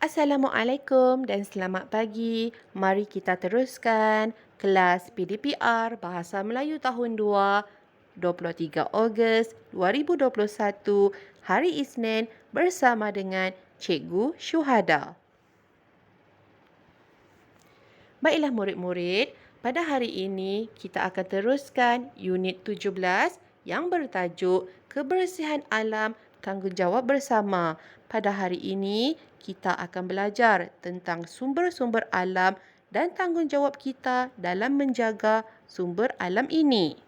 Assalamualaikum dan selamat pagi. Mari kita teruskan kelas PDPR Bahasa Melayu tahun 2, 23 Ogos 2021, hari Isnin bersama dengan Cikgu Syuhada. Baiklah murid-murid, pada hari ini kita akan teruskan unit 17 yang bertajuk Kebersihan Alam Tanggungjawab Bersama. Pada hari ini kita akan belajar tentang sumber-sumber alam dan tanggungjawab kita dalam menjaga sumber alam ini.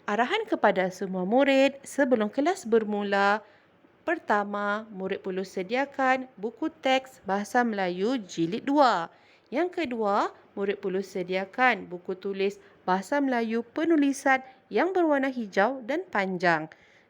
Arahan kepada semua murid sebelum kelas bermula. Pertama, murid perlu sediakan buku teks Bahasa Melayu Jilid 2. Yang kedua, murid perlu sediakan buku tulis Bahasa Melayu penulisan yang berwarna hijau dan panjang.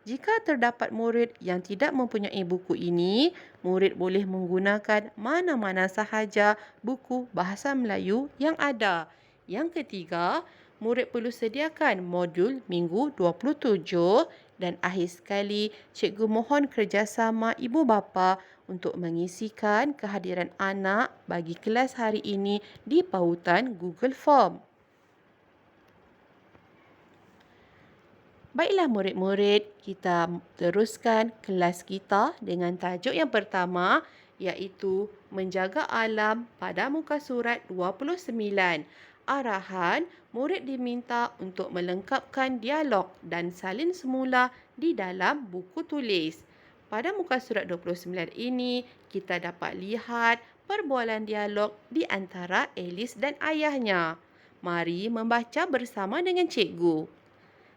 Jika terdapat murid yang tidak mempunyai buku ini, murid boleh menggunakan mana-mana sahaja buku Bahasa Melayu yang ada. Yang ketiga, murid perlu sediakan modul minggu 27 dan akhir sekali, cikgu mohon kerjasama ibu bapa untuk mengisikan kehadiran anak bagi kelas hari ini di pautan Google Form. Baiklah murid-murid, kita teruskan kelas kita dengan tajuk yang pertama iaitu Menjaga Alam pada muka surat 29. Arahan, murid diminta untuk melengkapkan dialog dan salin semula di dalam buku tulis. Pada muka surat 29 ini, kita dapat lihat perbualan dialog di antara Alice dan ayahnya. Mari membaca bersama dengan cikgu.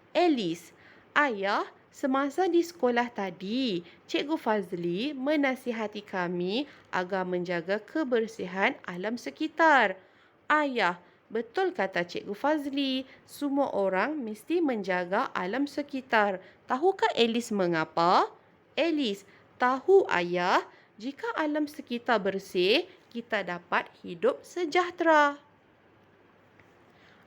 Alice, ayah, semasa di sekolah tadi, Cikgu Fazli menasihati kami agar menjaga kebersihan alam sekitar. Ayah, betul kata Cikgu Fazli, semua orang mesti menjaga alam sekitar. Tahukah Alice mengapa? Alice, tahu ayah, jika alam sekitar bersih, kita dapat hidup sejahtera.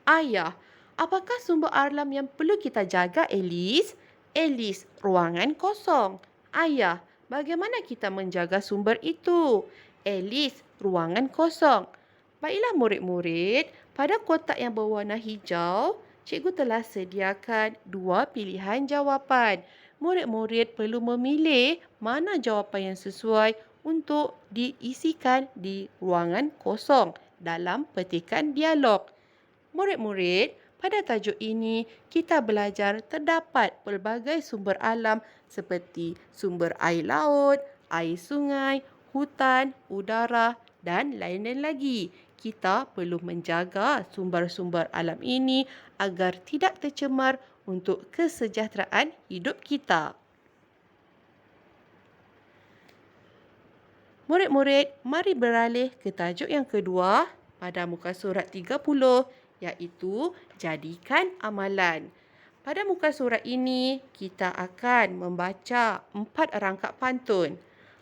Ayah, apakah sumber alam yang perlu kita jaga, Alice? Alice, ruangan kosong. Ayah, bagaimana kita menjaga sumber itu? Alice, ruangan kosong. Baiklah murid-murid, pada kotak yang berwarna hijau, cikgu telah sediakan dua pilihan jawapan. Murid-murid perlu memilih mana jawapan yang sesuai untuk diisikan di ruangan kosong dalam petikan dialog. Murid-murid, pada tajuk ini kita belajar terdapat pelbagai sumber alam seperti sumber air laut, air sungai, hutan, udara dan lain-lain lagi. Kita perlu menjaga sumber-sumber alam ini agar tidak tercemar untuk kesejahteraan hidup kita. Murid-murid, mari beralih ke tajuk yang kedua pada muka surat 30 iaitu jadikan amalan. Pada muka surat ini, kita akan membaca 4 rangkap pantun.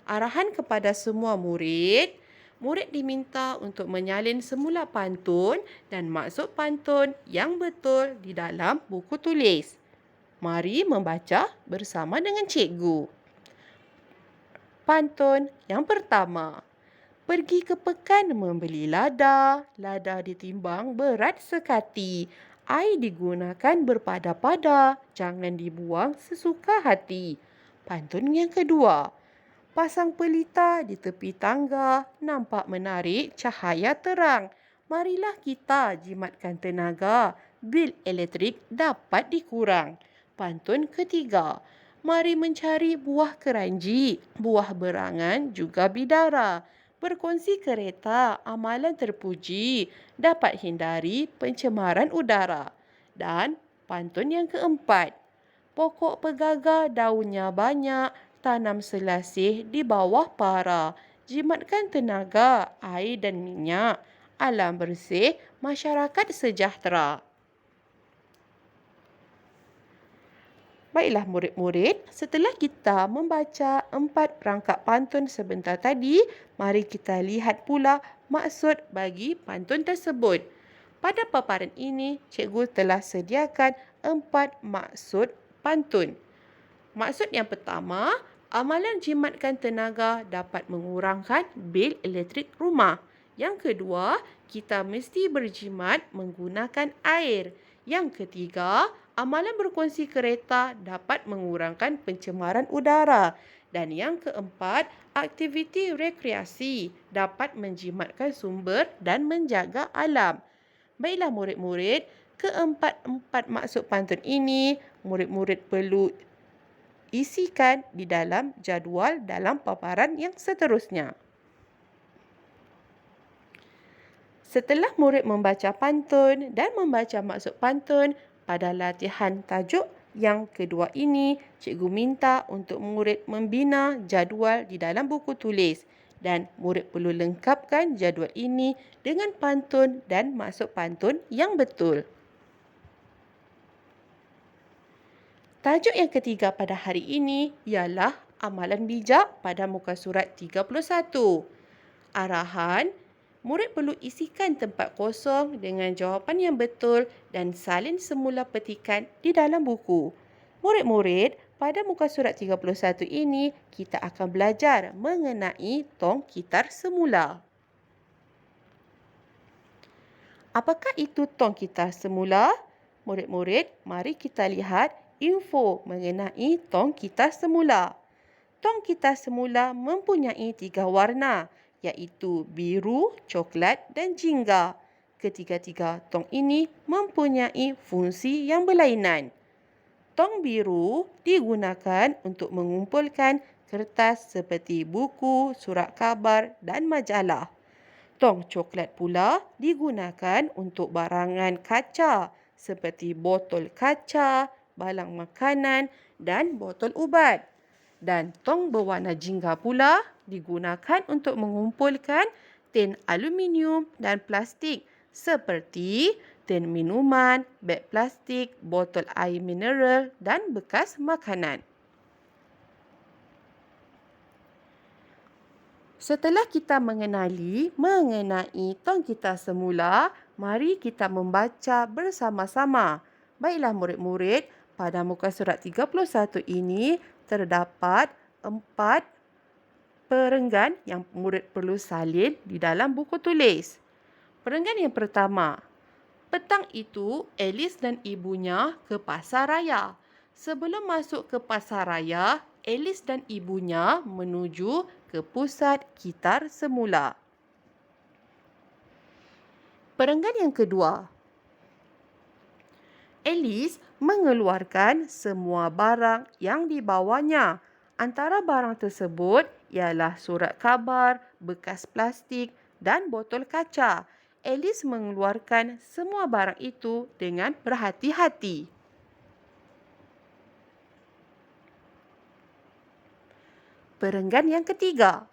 Arahan kepada semua murid, murid diminta untuk menyalin semula pantun dan maksud pantun yang betul di dalam buku tulis. Mari membaca bersama dengan cikgu. Pantun yang pertama. Pergi ke pekan membeli lada, lada ditimbang berat sekati. Air digunakan berpada-pada, jangan dibuang sesuka hati. Pantun yang kedua. Pasang pelita di tepi tangga, nampak menarik cahaya terang. Marilah kita jimatkan tenaga, bil elektrik dapat dikurang. Pantun ketiga. Mari mencari buah keranji, buah berangan juga bidara. Berkongsi kereta, amalan terpuji, dapat hindari pencemaran udara. Dan pantun yang keempat, pokok pegaga daunnya banyak, tanam selasih di bawah para. Jimatkan tenaga, air dan minyak, alam bersih, masyarakat sejahtera. Baiklah murid-murid, setelah kita membaca 4 rangkap pantun sebentar tadi, mari kita lihat pula maksud bagi pantun tersebut. Pada paparan ini, cikgu telah sediakan 4 maksud pantun. Maksud yang pertama, Amalan jimatkan tenaga dapat mengurangkan bil elektrik rumah. Yang kedua, kita mesti berjimat menggunakan air. Yang ketiga, amalan berkongsi kereta dapat mengurangkan pencemaran udara. Dan yang keempat, aktiviti rekreasi dapat menjimatkan sumber dan menjaga alam. Baiklah murid-murid, keempat-empat maksud pantun ini, murid-murid perlu isikan di dalam jadual dalam paparan yang seterusnya. Setelah murid membaca pantun dan membaca maksud pantun, pada latihan tajuk yang kedua ini, cikgu minta untuk murid membina jadual di dalam buku tulis dan murid perlu lengkapkan jadual ini dengan pantun dan maksud pantun yang betul. Tajuk yang ketiga pada hari ini ialah amalan bijak pada muka surat 31. Arahan, murid perlu isikan tempat kosong dengan jawapan yang betul dan salin semula petikan di dalam buku. Murid-murid, pada muka surat 31 ini, kita akan belajar mengenai tong kitar semula. Apakah itu tong kitar semula? Murid-murid, mari kita lihat info mengenai tong kitar semula. Tong kitar semula mempunyai 3 warna, iaitu biru, coklat dan jingga. Ketiga-tiga tong ini mempunyai fungsi yang berlainan. Tong biru digunakan untuk mengumpulkan kertas seperti buku, surat khabar dan majalah. Tong coklat pula digunakan untuk barangan kaca seperti botol kaca, balang makanan dan botol ubat. Dan tong berwarna jingga pula digunakan untuk mengumpulkan tin aluminium dan plastik seperti tin minuman, beg plastik, botol air mineral dan bekas makanan. Setelah kita mengenali mengenai tong kitar semula, mari kita membaca bersama-sama. Baiklah murid-murid, pada muka surat 31 ini terdapat 4 perenggan yang murid perlu salin di dalam buku tulis. Perenggan yang pertama, petang itu Alice dan ibunya ke pasar raya. Sebelum masuk ke pasar raya, Alice dan ibunya menuju ke pusat kitar semula. Perenggan yang kedua, Alice mengeluarkan semua barang yang dibawanya. Antara barang tersebut ialah surat khabar, bekas plastik dan botol kaca. Alice mengeluarkan semua barang itu dengan berhati-hati. Perenggan yang ketiga,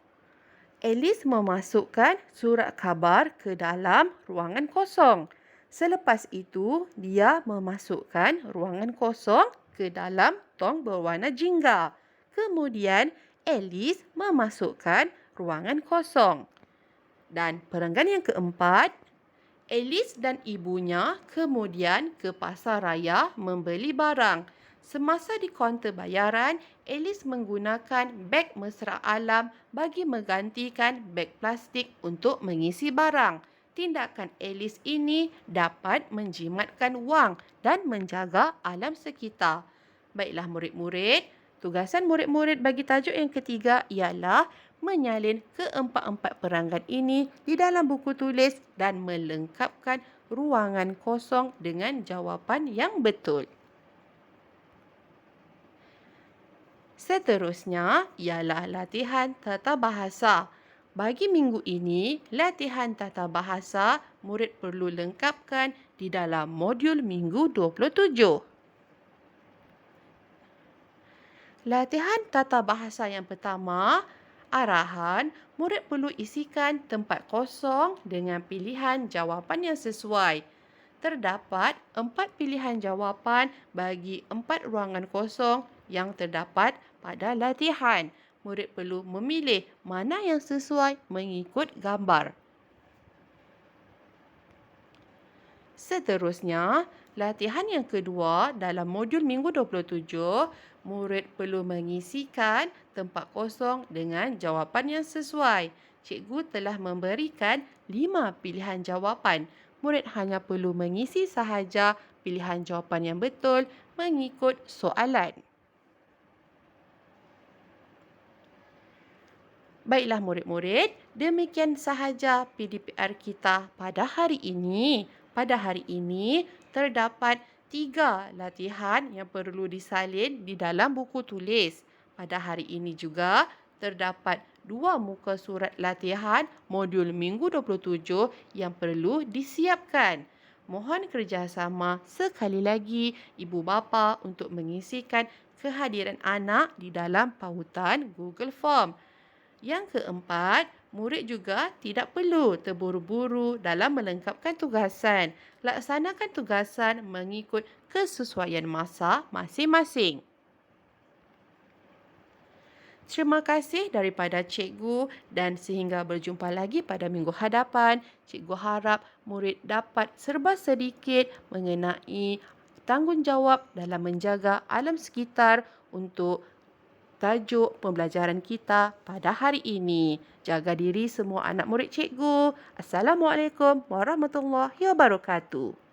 Alice memasukkan surat khabar ke dalam ruangan kosong. Selepas itu, dia memasukkan ruangan kosong ke dalam tong berwarna jingga. Kemudian, Alice memasukkan ruangan kosong. Dan perenggan yang keempat, Alice dan ibunya kemudian ke pasar raya membeli barang. Semasa di kaunter bayaran, Alice menggunakan beg mesra alam bagi menggantikan beg plastik untuk mengisi barang. Tindakan Alice ini dapat menjimatkan wang dan menjaga alam sekitar. Baiklah murid-murid, tugasan murid-murid bagi tajuk yang ketiga ialah menyalin keempat-empat perangkat ini di dalam buku tulis dan melengkapkan ruangan kosong dengan jawapan yang betul. Seterusnya ialah latihan tata bahasa. Bagi minggu ini, latihan tata bahasa murid perlu lengkapkan di dalam modul minggu 27. Latihan tata bahasa yang pertama, arahan, murid perlu isikan tempat kosong dengan pilihan jawapan yang sesuai. Terdapat 4 pilihan jawapan bagi 4 ruangan kosong yang terdapat pada latihan. Murid perlu memilih mana yang sesuai mengikut gambar. Seterusnya, latihan yang kedua dalam modul minggu 27, murid perlu mengisikan tempat kosong dengan jawapan yang sesuai. Cikgu telah memberikan 5 pilihan jawapan. Murid hanya perlu mengisi sahaja pilihan jawapan yang betul mengikut soalan. Baiklah murid-murid, demikian sahaja PDPR kita pada hari ini. Pada hari ini, terdapat 3 latihan yang perlu disalin di dalam buku tulis. Pada hari ini juga, terdapat 2 muka surat latihan modul minggu 27 yang perlu disiapkan. Mohon kerjasama sekali lagi ibu bapa untuk mengisikan kehadiran anak di dalam pautan Google Form. Yang keempat, murid juga tidak perlu terburu-buru dalam melengkapkan tugasan. Laksanakan tugasan mengikut kesesuaian masa masing-masing. Terima kasih daripada cikgu dan sehingga berjumpa lagi pada minggu hadapan. Cikgu harap murid dapat serba sedikit mengenai tanggungjawab dalam menjaga alam sekitar untuk tajuk pembelajaran kita pada hari ini. Jaga diri semua anak murid cikgu. Assalamualaikum warahmatullahi wabarakatuh.